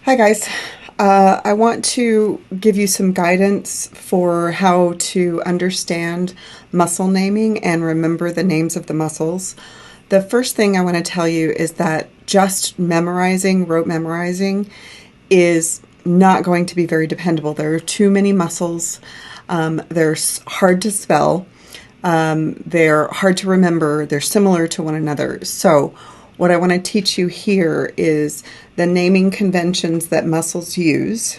Hi guys. I want to give you some guidance for how to understand muscle naming and remember the names of the muscles. The first thing I want to tell you is that just rote memorizing, is not going to be very dependable. There are too many muscles. They're hard to spell. They're hard to remember. They're similar to one another. So what I want to teach you here is the naming conventions that muscles use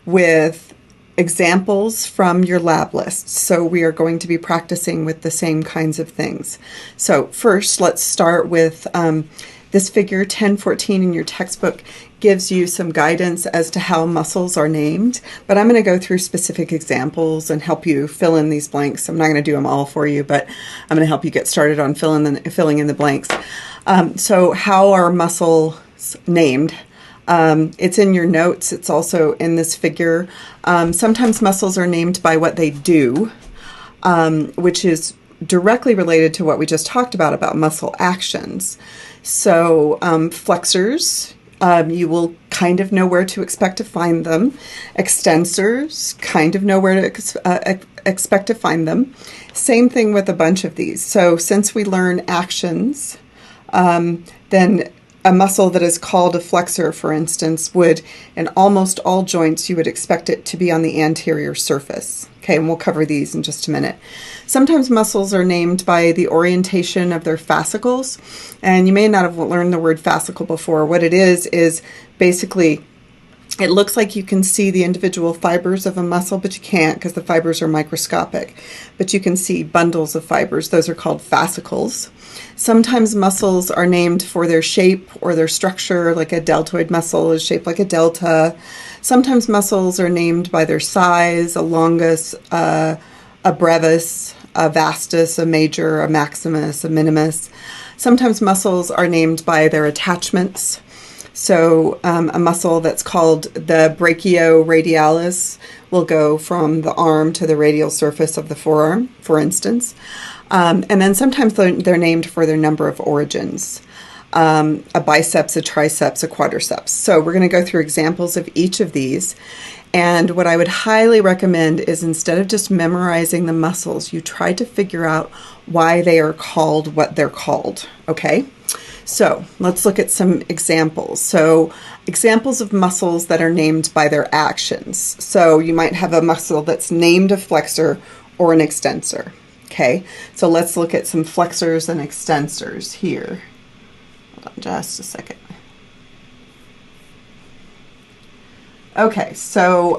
with examples from your lab lists. So we are going to be practicing with the same kinds of things. So first, let's start with this figure 1014 in your textbook gives you some guidance as to how muscles are named, but I'm going to go through specific examples and help you fill in these blanks. I'm not going to do them all for you, but I'm going to help you get started on filling in the blanks. So how are muscles named? It's in your notes. It's also in this figure. Sometimes muscles are named by what they do, which is directly related to what we just talked about muscle actions. So flexors, you will kind of know where to expect to find them. Extensors, kind of know where to expect to find them. Same thing with a bunch of these. So since we learn actions, then a muscle that is called a flexor, for instance, would, in almost all joints, you would expect it to be on the anterior surface. Okay, and we'll cover these in just a minute. Sometimes muscles are named by the orientation of their fascicles, and you may not have learned the word fascicle before. What it is basically, it looks like you can see the individual fibers of a muscle, but you can't because the fibers are microscopic. But you can see bundles of fibers. Those are called fascicles. Sometimes muscles are named for their shape or their structure, like a deltoid muscle is shaped like a delta. Sometimes muscles are named by their size, a longus, a brevis, a vastus, a major, a maximus, a minimus. Sometimes muscles are named by their attachments. So a muscle that's called the Brachioradialis will go from the arm to the radial surface of the forearm, for instance. And then sometimes they're named for their number of origins. A biceps, a triceps, a quadriceps. So we're going to go through examples of each of these. And what I would highly recommend is instead of just memorizing the muscles, you try to figure out why they are called what they're called. Okay? So let's look at some examples. So examples of muscles that are named by their actions. So you might have a muscle that's named a flexor or an extensor. Okay, so let's look at some flexors and extensors here. Hold on just a second. Okay, so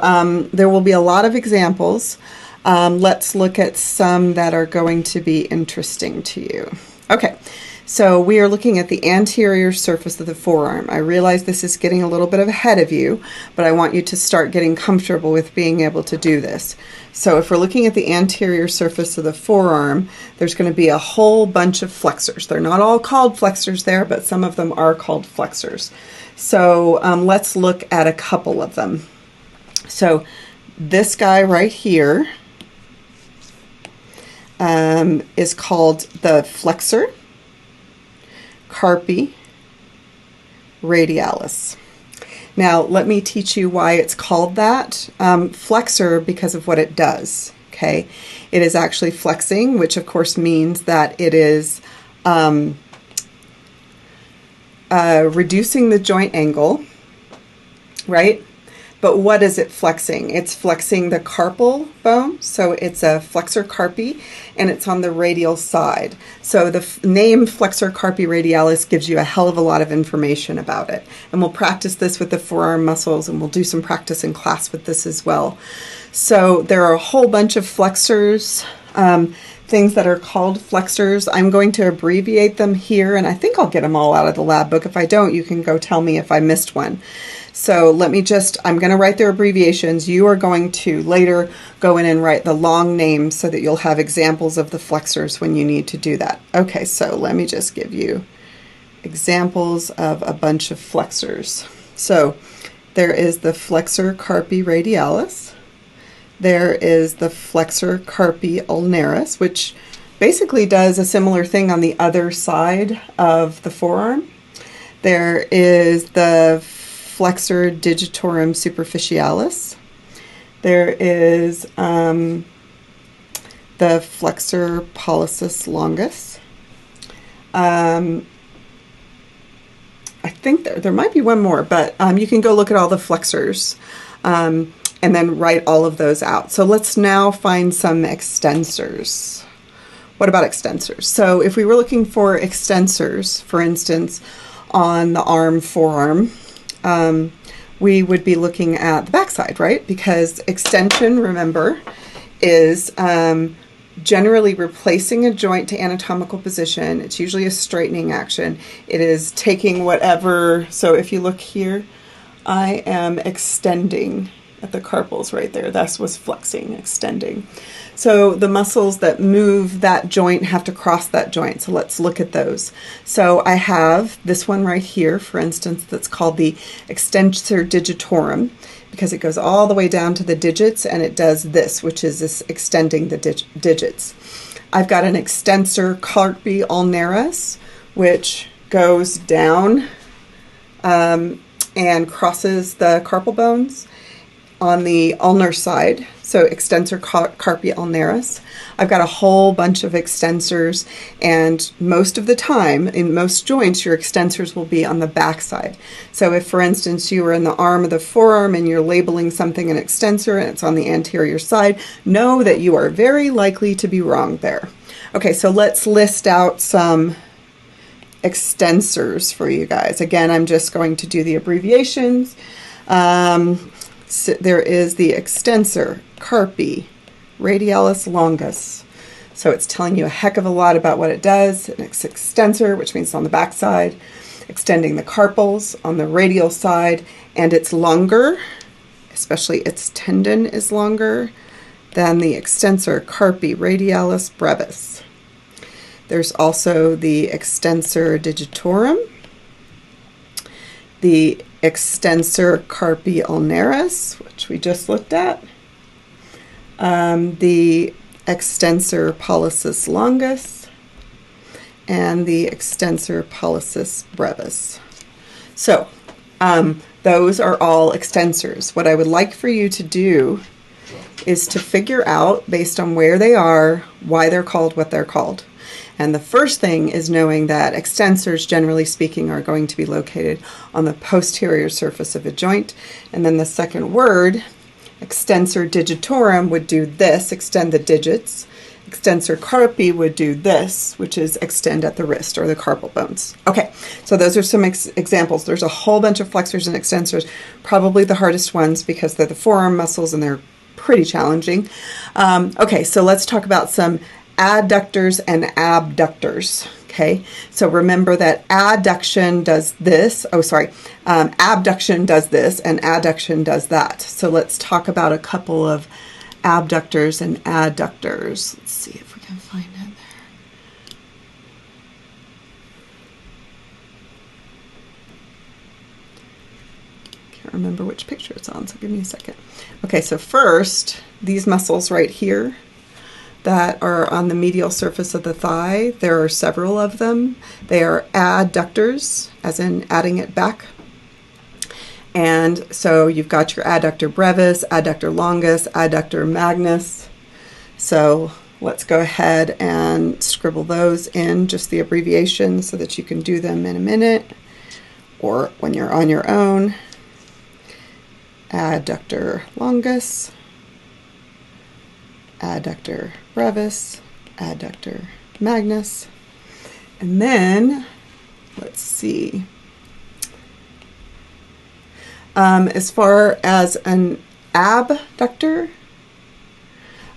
there will be a lot of examples. Let's look at some that are going to be interesting to you. Okay. So we are looking at the anterior surface of the forearm. I realize this is getting a little bit ahead of you, but I want you to start getting comfortable with being able to do this. So if we're looking at the anterior surface of the forearm, there's going to be a whole bunch of flexors. They're not all called flexors there, but some of them are called flexors. So let's look at a couple of them. So this guy right here is called the flexor Carpi Radialis. Now, let me teach you why it's called that. Flexor because of what it does. Okay, it is actually flexing, which of course means that it is reducing the joint angle, right? But what is it flexing? It's flexing the carpal bone, so it's a flexor carpi, and it's on the radial side. So the name flexor carpi radialis gives you a hell of a lot of information about it. And we'll practice this with the forearm muscles, and we'll do some practice in class with this as well. So there are a whole bunch of flexors, things that are called flexors. I'm going to abbreviate them here, and I think I'll get them all out of the lab book. If I don't, you can go tell me if I missed one. So I'm going to write their abbreviations. You are going to later go in and write the long names so that you'll have examples of the flexors when you need to do that. Okay, so let me just give you examples of a bunch of flexors. So there is the flexor carpi radialis. There is the flexor carpi ulnaris, which basically does a similar thing on the other side of the forearm. There is the Flexor digitorum superficialis. There is the Flexor pollicis longus. I think there might be one more, but you can go look at all the flexors and then write all of those out. So let's now find some extensors. What about extensors? So if we were looking for extensors, for instance, on the arm, forearm, we would be looking at the backside, right? Because extension, remember, is generally replacing a joint to anatomical position. It's usually a straightening action. It is taking whatever, so if you look here, I am extending at the carpals right there. That's what's flexing, extending. So the muscles that move that joint have to cross that joint. So let's look at those. So I have this one right here, for instance, that's called the extensor digitorum, because it goes all the way down to the digits and it does this, which is this extending the digits. I've got an extensor carpi ulnaris, which goes down and crosses the carpal bones on the ulnar side. So extensor carpi ulnaris. I've got a whole bunch of extensors, and most of the time, in most joints, your extensors will be on the back side. So if, for instance, you were in the arm of the forearm and you're labeling something an extensor and it's on the anterior side, know that you are very likely to be wrong there. Okay, so let's list out some extensors for you guys. Again, I'm just going to do the abbreviations. So there is the extensor Carpi Radialis longus. So it's telling you a heck of a lot about what it does. It's extensor, which means on the back side, extending the carpals on the radial side, and it's longer, especially its tendon is longer than the extensor Carpi Radialis brevis. There's also the extensor digitorum, the extensor carpi ulnaris, which we just looked at, the extensor pollicis longus, and the extensor pollicis brevis. So those are all extensors. What I would like for you to do is to figure out, based on where they are, why they're called what they're called. And the first thing is knowing that extensors, generally speaking, are going to be located on the posterior surface of a joint. And then the second word, extensor digitorum, would do this, extend the digits. Extensor carpi would do this, which is extend at the wrist or the carpal bones. Okay, so those are some examples. There's a whole bunch of flexors and extensors, probably the hardest ones because they're the forearm muscles and they're pretty challenging. Okay, so let's talk about some adductors and abductors. Okay, so remember that adduction does this. Abduction does this and adduction does that. So let's talk about a couple of abductors and adductors. Let's see if we can find it there. Can't remember which picture it's on, so give me a second. Okay, so first, these muscles right here that are on the medial surface of the thigh, there are several of them. They are adductors, as in adding it back. And so you've got your adductor brevis, adductor longus, adductor magnus. So let's go ahead and scribble those in, just the abbreviations, so that you can do them in a minute or when you're on your own. Adductor longus, adductor brevis, adductor magnus, and then let's see. As far as an abductor,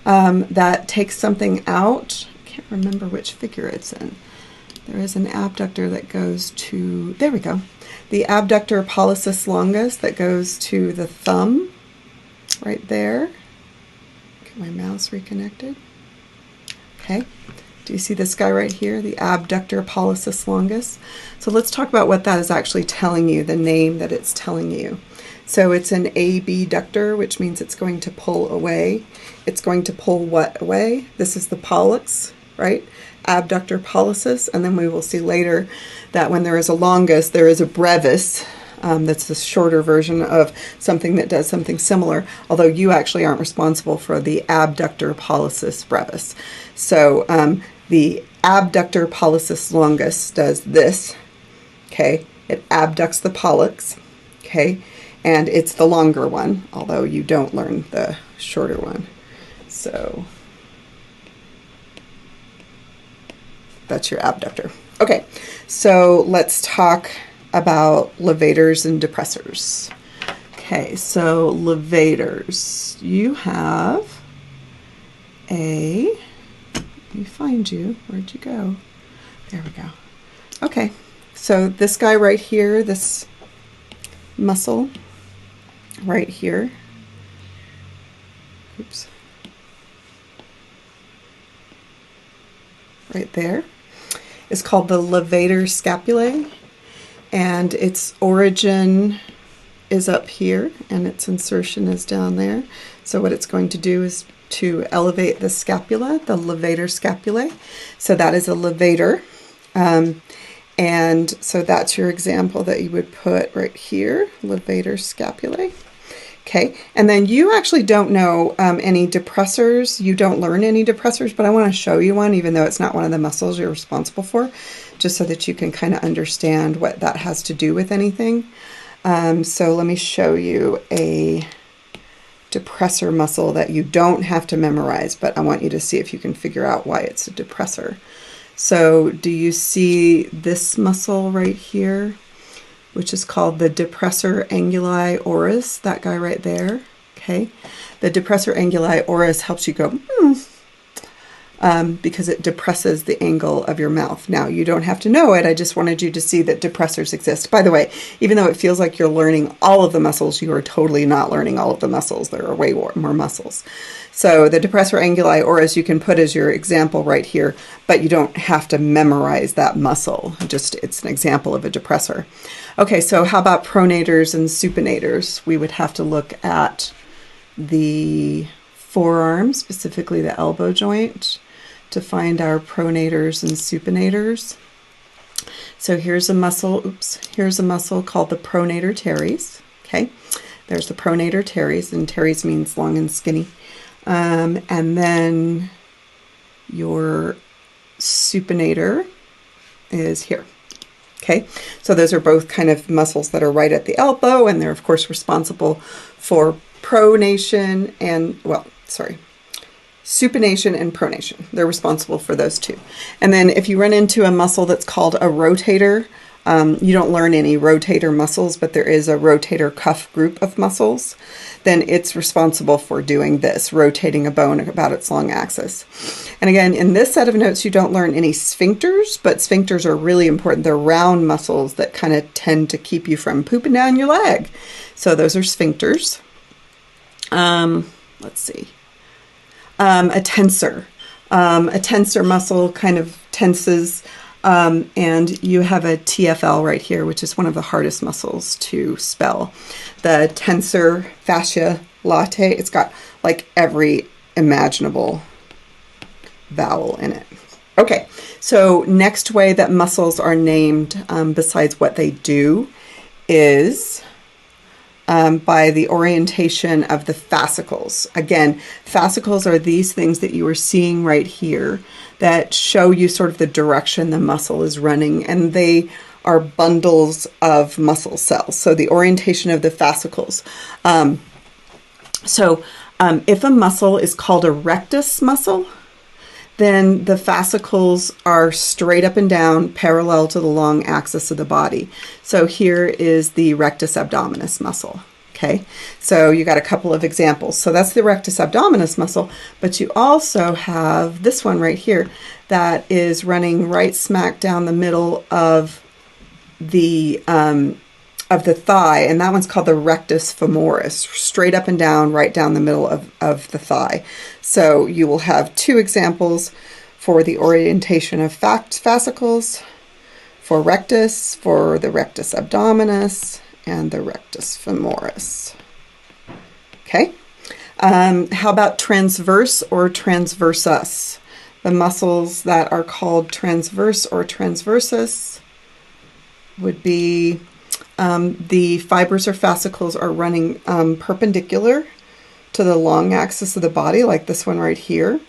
that takes something out. I can't remember which figure it's in. There is an abductor that goes to, there we go. The abductor pollicis longus that goes to the thumb, right there. Get my mouse reconnected. Okay. Do you see this guy right here, the abductor pollicis longus? So let's talk about what that is actually telling you, the name that it's telling you. So it's an abductor, which means it's going to pull away. It's going to pull what away? This is the pollex, right? Abductor pollicis, and then we will see later that when there is a longus, there is a brevis That's the shorter version of something that does something similar, although you actually aren't responsible for the abductor pollicis brevis. So the abductor pollicis longus does this, okay? It abducts the pollex, okay? And it's the longer one, although you don't learn the shorter one. So that's your abductor. Okay, so let's talk about levators and depressors. Okay, so levators. You have a, let me find you. Where'd you go? There we go. Okay, so this guy right here, this muscle right here. Oops. Right there is called the levator scapulae, and its origin is up here and its insertion is down there. So what it's going to do is to elevate the scapula, the levator scapulae. So that is a levator. And so that's your example that you would put right here, levator scapulae. Okay, and then you actually don't know any depressors. You don't learn any depressors, but I want to show you one, even though it's not one of the muscles you're responsible for, just so that you can kind of understand what that has to do with anything. So let me show you a depressor muscle that you don't have to memorize, but I want you to see if you can figure out why it's a depressor. So do you see this muscle right here, which is called the depressor anguli oris, that guy right there, okay? The depressor anguli oris helps you go, because it depresses the angle of your mouth. Now, you don't have to know it. I just wanted you to see that depressors exist. By the way, even though it feels like you're learning all of the muscles, you are totally not learning all of the muscles. There are way more muscles. So the depressor anguli oris you can put as your example right here, but you don't have to memorize that muscle. Just it's an example of a depressor. Okay, so how about pronators and supinators? We would have to look at the forearm, specifically the elbow joint, to find our pronators and supinators. So here's a muscle, here's a muscle called the pronator teres. Okay, there's the pronator teres, and teres means long and skinny. And then your supinator is here. Okay, so those are both kind of muscles that are right at the elbow, and they're of course responsible for pronation and, supination and pronation. They're responsible for those two. And then if you run into a muscle that's called a rotator, you don't learn any rotator muscles, but there is a rotator cuff group of muscles, then it's responsible for doing this, rotating a bone about its long axis. And again, in this set of notes, you don't learn any sphincters, but sphincters are really important. They're round muscles that kind of tend to keep you from pooping down your leg. So those are sphincters. Let's see. A tensor. A tensor muscle kind of tenses, and you have a TFL right here, which is one of the hardest muscles to spell. The tensor fascia latae, it's got like every imaginable vowel in it. Okay, so next way that muscles are named, besides what they do, is by the orientation of the fascicles. Again, fascicles are these things that you are seeing right here that show you sort of the direction the muscle is running, and they are bundles of muscle cells. So the orientation of the fascicles. If a muscle is called a rectus muscle, then the fascicles are straight up and down parallel to the long axis of the body. So here is the rectus abdominis muscle. Okay, so you got a couple of examples. So that's the rectus abdominis muscle, but you also have this one right here that is running right smack down the middle of the thigh, and that one's called the rectus femoris, straight up and down, right down the middle of the thigh. So you will have two examples for the orientation of fascicles, for rectus, for the rectus abdominis, and the rectus femoris. Okay. How about transverse or transversus? The muscles that are called transverse or transversus would be the fibers or fascicles are running perpendicular to the long axis of the body, like this one right here.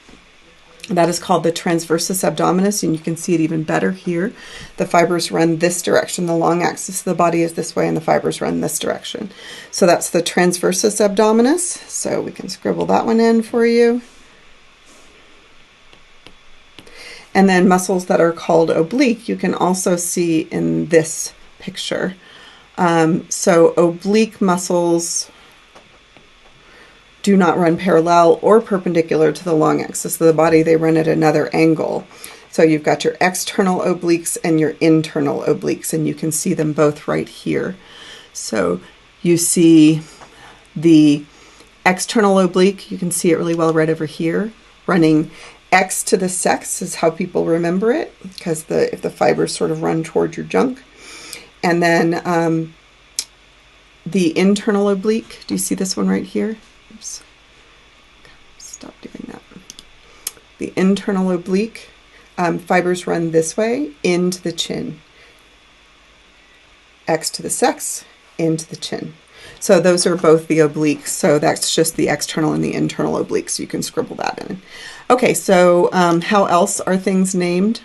That is called the transversus abdominis, and you can see it even better here. The fibers run this direction. The long axis of the body is this way, and the fibers run this direction. So that's the transversus abdominis. So we can scribble that one in for you. And then muscles that are called oblique, you can also see in this picture. So oblique muscles do not run parallel or perpendicular to the long axis of the body. They run at another angle. So you've got your external obliques and your internal obliques, and you can see them both right here. So you see the external oblique, you can see it really well right over here, running X to the sex is how people remember it, because if the fibers sort of run toward your junk. And then the internal oblique, do you see this one right here? Oops. Stop doing that. The internal oblique fibers run this way into the chin. X to the sex, into the chin. So those are both the obliques. So that's just the external and the internal obliques. You can scribble that in. Okay, so how else are things named?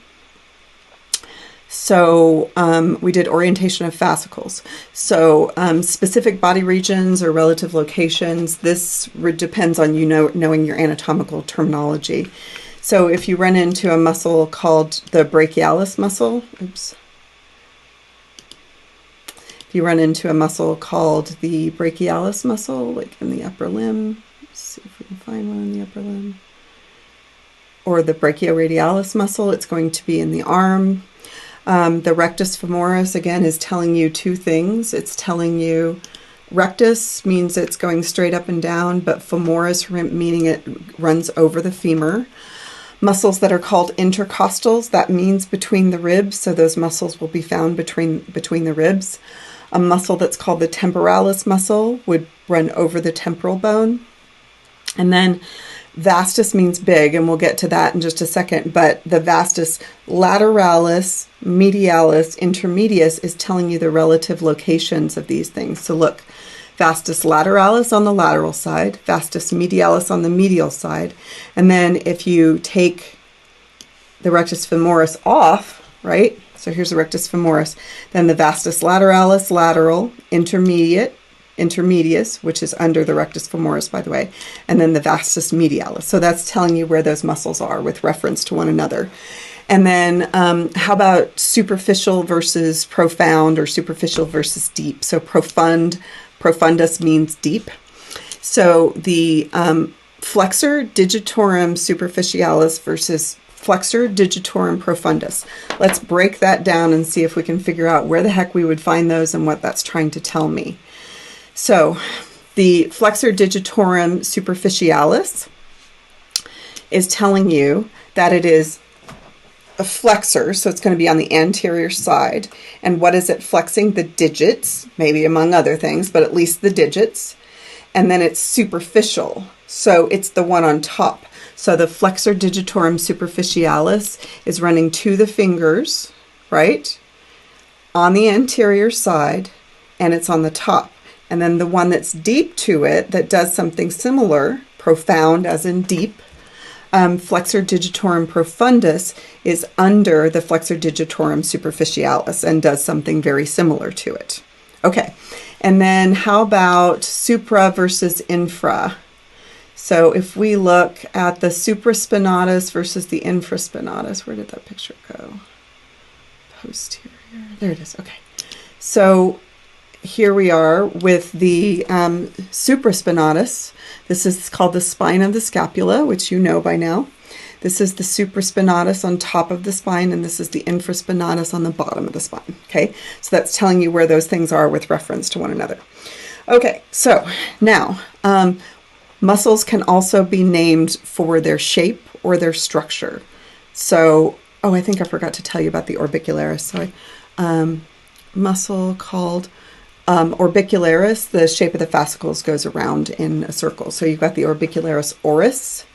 So we did orientation of fascicles. So specific body regions or relative locations, this depends on you knowing your anatomical terminology. So if you run into a muscle called the brachialis muscle, oops. If you run into a muscle called the brachialis muscle, like in the upper limb, let's see if we can find one in the upper limb, or the brachioradialis muscle, it's going to be in the arm. The rectus femoris, again, is telling you two things. It's telling you rectus means it's going straight up and down, but femoris meaning it runs over the femur. Muscles that are called intercostals, that means between the ribs, so those muscles will be found between the ribs. A muscle that's called the temporalis muscle would run over the temporal bone. And then vastus means big, and we'll get to that in just a second, but the vastus lateralis, medialis, intermedius is telling you the relative locations of these things. So look, vastus lateralis on the lateral side, vastus medialis on the medial side, and then if you take the rectus femoris off, right? So here's the rectus femoris, then the vastus lateralis, lateral, intermedius, which is under the rectus femoris, by the way, and then the vastus medialis. So that's telling you where those muscles are with reference to one another. And then how about superficial versus profound, or superficial versus deep? So profundus means deep. So the flexor digitorum superficialis versus flexor digitorum profundus. Let's break that down and see if we can figure out where the heck we would find those and what that's trying to tell me. So the flexor digitorum superficialis is telling you that it is a flexor, so it's going to be on the anterior side. And what is it flexing? The digits, maybe among other things, but at least the digits. And then it's superficial, so it's the one on top. So the flexor digitorum superficialis is running to the fingers, right, on the anterior side, and it's on the top. And then the one that's deep to it, that does something similar, profound as in deep, flexor digitorum profundus is under the flexor digitorum superficialis and does something very similar to it. Okay, and then how about supra versus infra? So if we look at the supraspinatus versus the infraspinatus, where did that picture go? Posterior, there it is, okay. So here we are with the supraspinatus. This is called the spine of the scapula, which you know by now. This is the supraspinatus on top of the spine, and this is the infraspinatus on the bottom of the spine. Okay, so that's telling you where those things are with reference to one another. Okay, so now muscles can also be named for their shape or their structure. So, oh, I think I forgot to tell you about the orbicularis. Sorry, muscle called orbicularis, the shape of the fascicles goes around in a circle. So you've got the orbicularis oris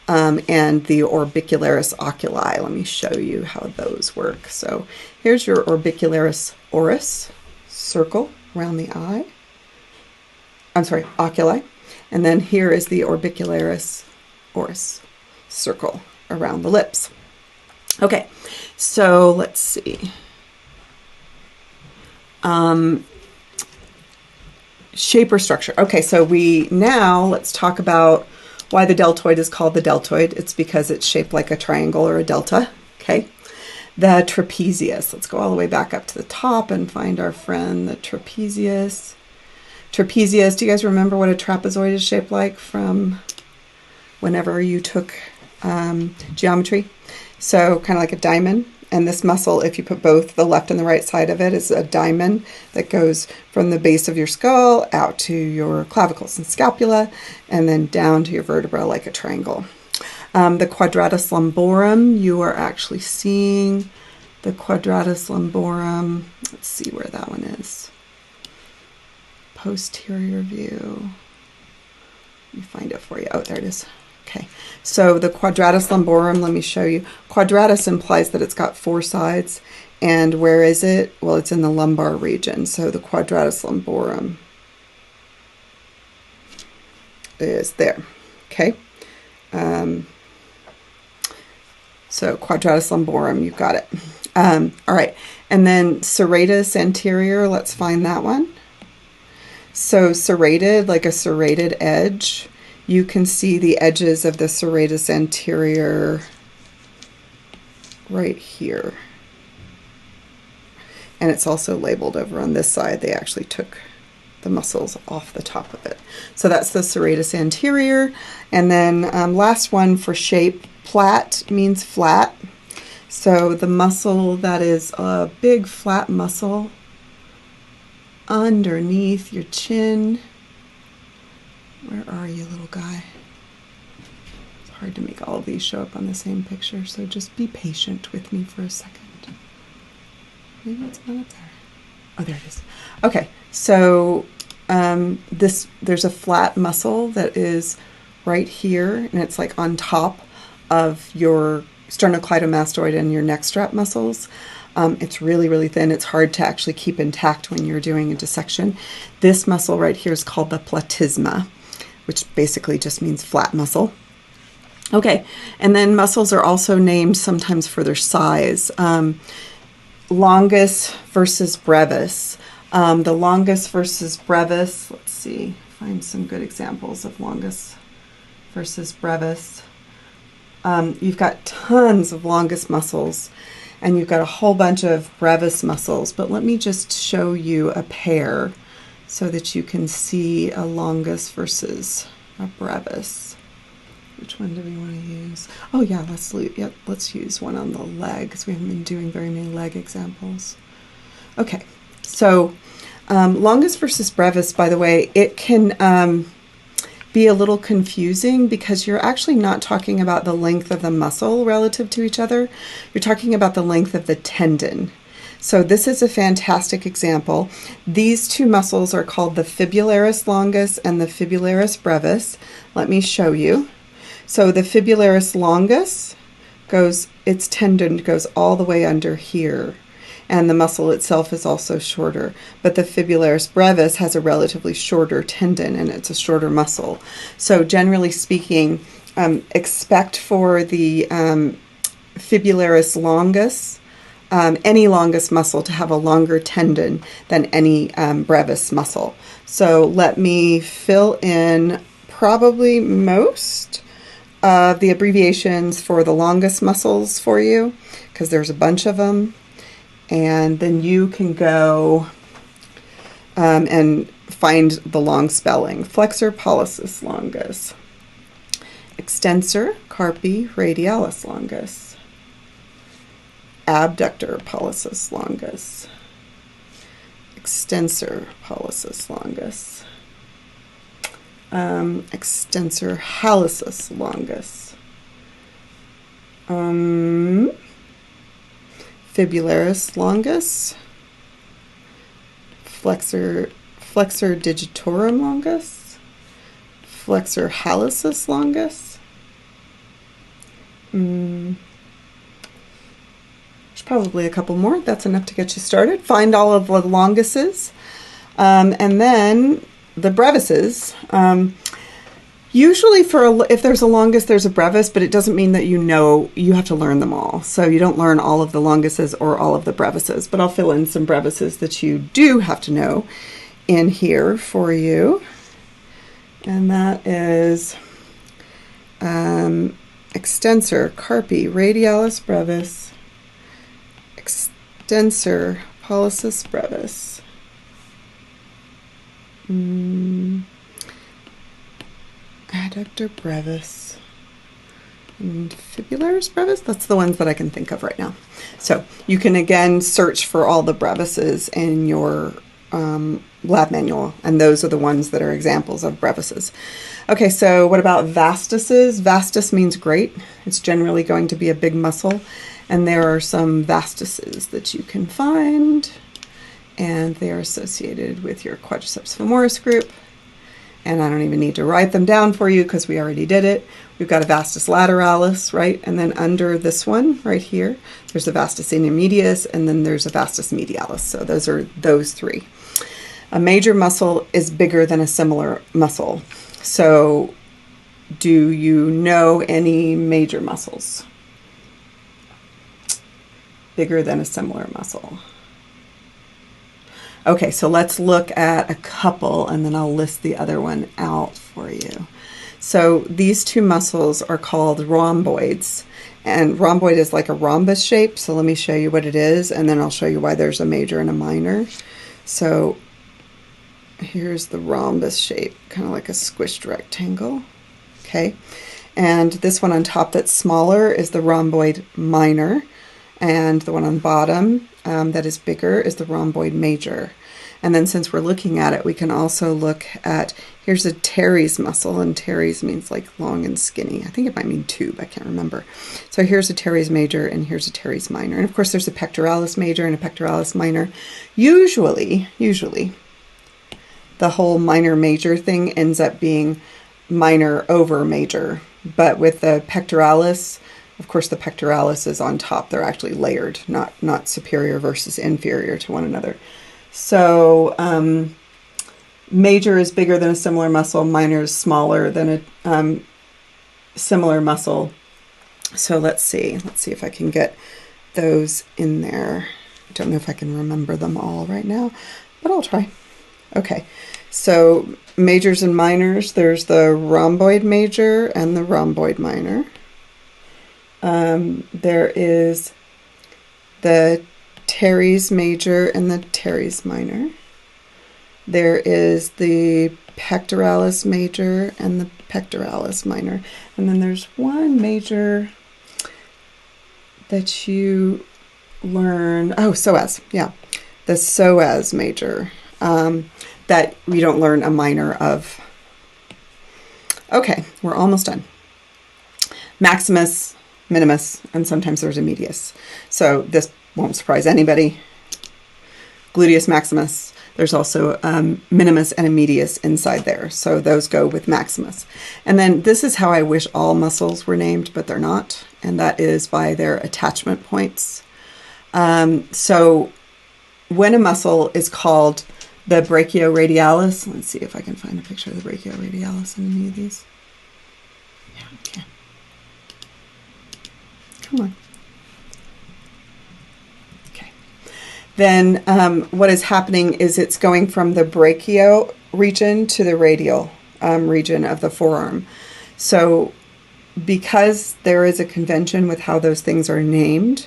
and the orbicularis oculi. Let me show you how those work. So here's your orbicularis oris. circle around the eye. I'm sorry, oculi. And then here is the orbicularis oris, circle around the lips. Okay, so let's see. Shape or structure. Okay, so let's talk about why the deltoid is called the deltoid. It's because it's shaped like a triangle or a delta. Okay. The trapezius. Let's go all the way back up to the top and find our friend, the trapezius. Trapezius, do you guys remember what a trapezoid is shaped like from whenever you took geometry? So kind of like a diamond. And this muscle, if you put both the left and the right side of it, is a diamond that goes from the base of your skull out to your clavicles and scapula, and then down to your vertebra like a triangle. The Quadratus Lumborum, you are actually seeing the Quadratus Lumborum. Let's see where that one is. Posterior view. Let me find it for you. Oh, there it is. Okay, so the Quadratus Lumborum, let me show you. Quadratus implies that it's got four sides. And where is it? Well, it's in the lumbar region. So the Quadratus Lumborum is there. Okay. So Quadratus Lumborum, you've got it. All right, and then serratus anterior, let's find that one. So serrated, like a serrated edge, you can see the edges of the serratus anterior right here. And it's also labeled over on this side. They actually took the muscles off the top of it. So that's the serratus anterior. And then last one for shape, plat means flat. So the muscle that is a big flat muscle underneath your chin. Where are you, little guy? It's hard to make all of these show up on the same picture, so just be patient with me for a second. Maybe it's not up there. Oh, there it is. Okay, so there's a flat muscle that is right here, and it's like on top of your sternocleidomastoid and your neck strap muscles. It's really, really thin. It's hard to actually keep intact when you're doing a dissection. This muscle right here is called the platysma, which basically just means flat muscle. Okay, and then muscles are also named sometimes for their size. Longus versus brevis. The longus versus brevis, let's see, find some good examples of longus versus brevis. You've got tons of longus muscles, and you've got a whole bunch of brevis muscles, but let me just show you a pair so that you can see a longus versus a brevis. Which one do we want to use? Oh yeah, let's use one on the leg, because we haven't been doing very many leg examples. Okay, so longus versus brevis, by the way, it can be a little confusing because you're actually not talking about the length of the muscle relative to each other. You're talking about the length of the tendon. So this is a fantastic example. These two muscles are called the fibularis longus and the fibularis brevis. Let me show you. So the fibularis longus its tendon goes all the way under here, and the muscle itself is also shorter. But the fibularis brevis has a relatively shorter tendon, and it's a shorter muscle. So generally speaking, expect for the fibularis longus, any longus muscle, to have a longer tendon than any brevis muscle. So let me fill in probably most of the abbreviations for the longus muscles for you, because there's a bunch of them. And then you can go and find the long spelling. Flexor pollicis longus. Extensor, Carpi Radialis longus. Abductor pollicis longus. Extensor pollicis longus. Extensor hallucis longus. Fibularis longus, flexor digitorum longus, flexor hallucis longus. There's probably a couple more. That's enough to get you started. Find all of the longuses, and then the brevises. Usually if there's a longus, there's a brevis, but it doesn't mean that you have to learn them all. So you don't learn all of the longuses or all of the brevises, but I'll fill in some brevises that you do have to know in here for you. And that is extensor, Carpi Radialis brevis, extensor, pollicis brevis. Adductor brevis and fibularis brevis. That's the ones that I can think of right now. So you can again search for all the brevises in your lab manual, and those are the ones that are examples of brevises. Okay, so what about vastuses? Vastus means great. It's generally going to be a big muscle, and there are some vastuses that you can find, and they are associated with your quadriceps femoris group. And I don't even need to write them down for you because we already did it. We've got a vastus lateralis, right? And then under this one right here, there's a vastus intermedius, and then there's a vastus medialis. So those are those three. A major muscle is bigger than a similar muscle. So do you know any major muscles? Bigger than a similar muscle. Okay, so let's look at a couple, and then I'll list the other one out for you. So these two muscles are called rhomboids, and rhomboid is like a rhombus shape. So let me show you what it is, and then I'll show you why there's a major and a minor. So here's the rhombus shape, kind of like a squished rectangle. Okay, and this one on top that's smaller is the rhomboid minor, and the one on bottom that is bigger is the rhomboid major. And then since we're looking at it, we can also look at, here's a teres muscle, and teres means like long and skinny. I think it might mean tube, I can't remember. So here's a teres major and here's a teres minor. And of course there's a pectoralis major and a pectoralis minor. Usually, the whole minor major thing ends up being minor over major. But with the pectoralis, of course, the pectoralis is on top. They're actually layered, not superior versus inferior to one another. So major is bigger than a similar muscle. Minor is smaller than a similar muscle. So let's see if I can get those in there. I don't know if I can remember them all right now, but I'll try. Okay, so majors and minors. There's the rhomboid major and the rhomboid minor. There is the teres major and the teres minor. There is the pectoralis major and the pectoralis minor. And then there's one major that you learn, psoas, yeah, the psoas major, that we don't learn a minor of. Okay, we're almost done. Maximus, minimus, and sometimes there's a medius. So this won't surprise anybody. Gluteus maximus. There's also minimus and a medius inside there. So those go with maximus. And then this is how I wish all muscles were named, but they're not. And that is by their attachment points. So when a muscle is called the brachioradialis, let's see if I can find a picture of the brachioradialis in any of these. Yeah, I can. Come on. Okay. Then what is happening is it's going from the brachio region to the radial region of the forearm. So because there is a convention with how those things are named,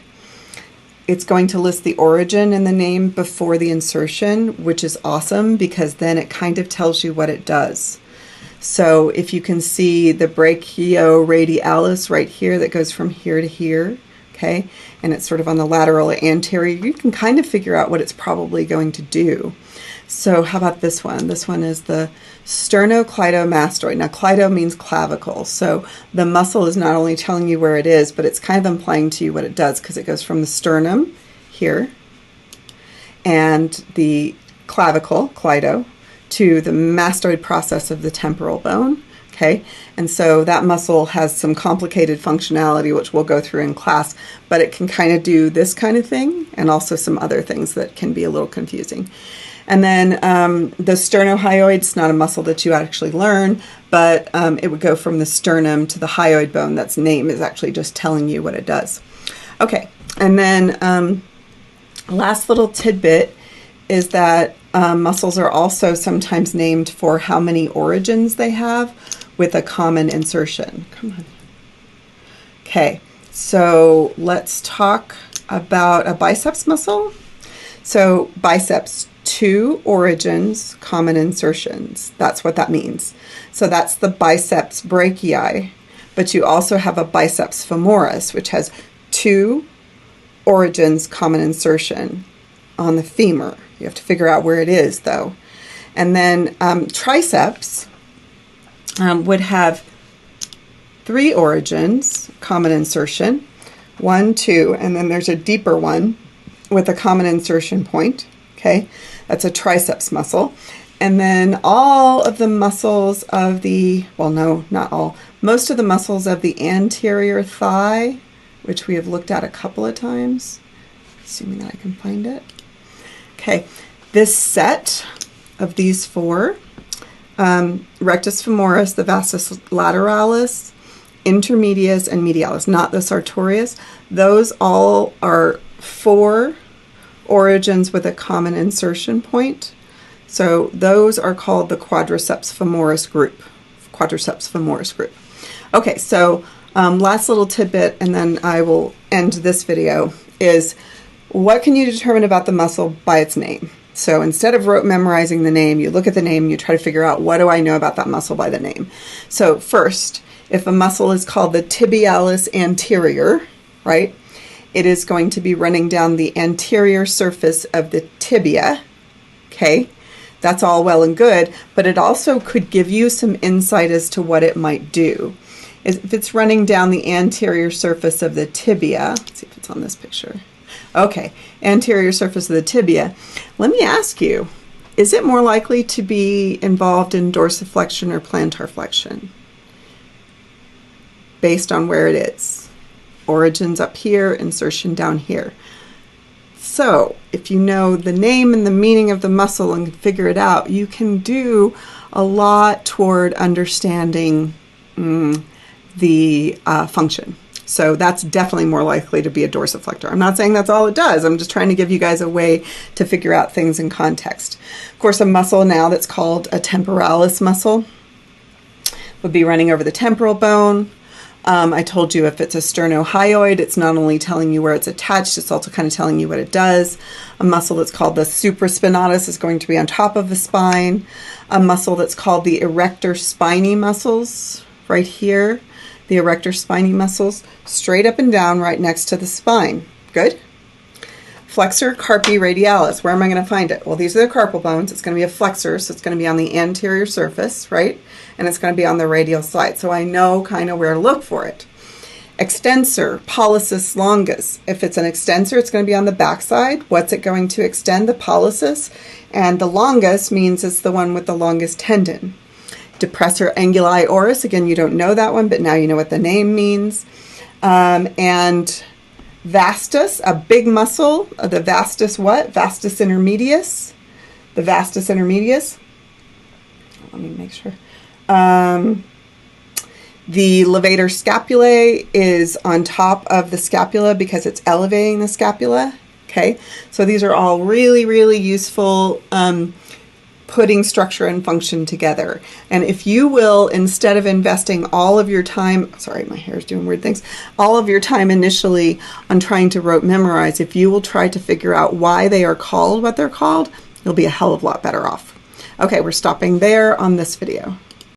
it's going to list the origin in the name before the insertion, which is awesome because then it kind of tells you what it does. So if you can see the brachioradialis right here that goes from here to here, okay, and it's sort of on the lateral anterior, you can kind of figure out what it's probably going to do. So how about this one? This one is the sternocleidomastoid. Now, cleido means clavicle, so the muscle is not only telling you where it is, but it's kind of implying to you what it does because it goes from the sternum here and the clavicle, cleido, to the mastoid process of the temporal bone. Okay, and so that muscle has some complicated functionality, which we'll go through in class, but it can kind of do this kind of thing and also some other things that can be a little confusing. And then the sternohyoid's not a muscle that you actually learn, but it would go from the sternum to the hyoid bone. That's name is actually just telling you what it does. Okay, and then last little tidbit is that muscles are also sometimes named for how many origins they have with a common insertion. Come on. Okay, so let's talk about a biceps muscle. So biceps, 2 origins, common insertions. That's what that means. So that's the biceps brachii, but you also have a biceps femoris, which has 2 origins, common insertion on the femur. You have to figure out where it is, though. And then triceps would have 3 origins, common insertion, 1, 2, and then there's a deeper one with a common insertion point. Okay, that's a triceps muscle. And then all of the muscles of the, well, no, not all, most of the muscles of the anterior thigh, which we have looked at a couple of times, assuming that I can find it. Okay, this set of these 4, rectus femoris, the vastus lateralis, intermedius, and medialis, not the sartorius, those all are 4 origins with a common insertion point. So those are called the quadriceps femoris group. Quadriceps femoris group. Okay, so last little tidbit, and then I will end this video, is what can you determine about the muscle by its name? So instead of rote memorizing the name, you look at the name and you try to figure out, what do I know about that muscle by the name? So first, if a muscle is called the tibialis anterior, right, it is going to be running down the anterior surface of the tibia. Okay, that's all well and good, but it also could give you some insight as to what it might do. If it's running down the anterior surface of the tibia, let's see if it's on this picture. Okay, anterior surface of the tibia. Let me ask you, is it more likely to be involved in dorsiflexion or plantar flexion? Based on where it is. Origins up here, insertion down here. So if you know the name and the meaning of the muscle and figure it out, you can do a lot toward understanding the function. So that's definitely more likely to be a dorsiflector. I'm not saying that's all it does. I'm just trying to give you guys a way to figure out things in context. Of course, a muscle now that's called a temporalis muscle would be running over the temporal bone. I told you if it's a sternohyoid, it's not only telling you where it's attached, it's also kind of telling you what it does. A muscle that's called the supraspinatus is going to be on top of the spine. A muscle that's called the erector spinae muscles, right here. The erector spinae muscles, straight up and down right next to the spine. Good? Flexor carpi radialis. Where am I going to find it? Well, these are the carpal bones. It's going to be a flexor, so it's going to be on the anterior surface, right? And it's going to be on the radial side. So I know kind of where to look for it. Extensor, pollicis longus. If it's an extensor, it's going to be on the back side. What's it going to extend? The pollicis. And the longus means it's the one with the longest tendon. Depressor anguli oris. Again, you don't know that one, but now you know what the name means. And vastus, a big muscle. The vastus what? Vastus intermedius. The vastus intermedius. Let me make sure. The levator scapulae is on top of the scapula because it's elevating the scapula. Okay, so these are all really, really useful putting structure and function together. And if you will, instead of investing all of your time, sorry, my hair is doing weird things, all of your time initially on trying to rote memorize, if you will try to figure out why they are called what they're called, you'll be a hell of a lot better off. Okay, we're stopping there on this video.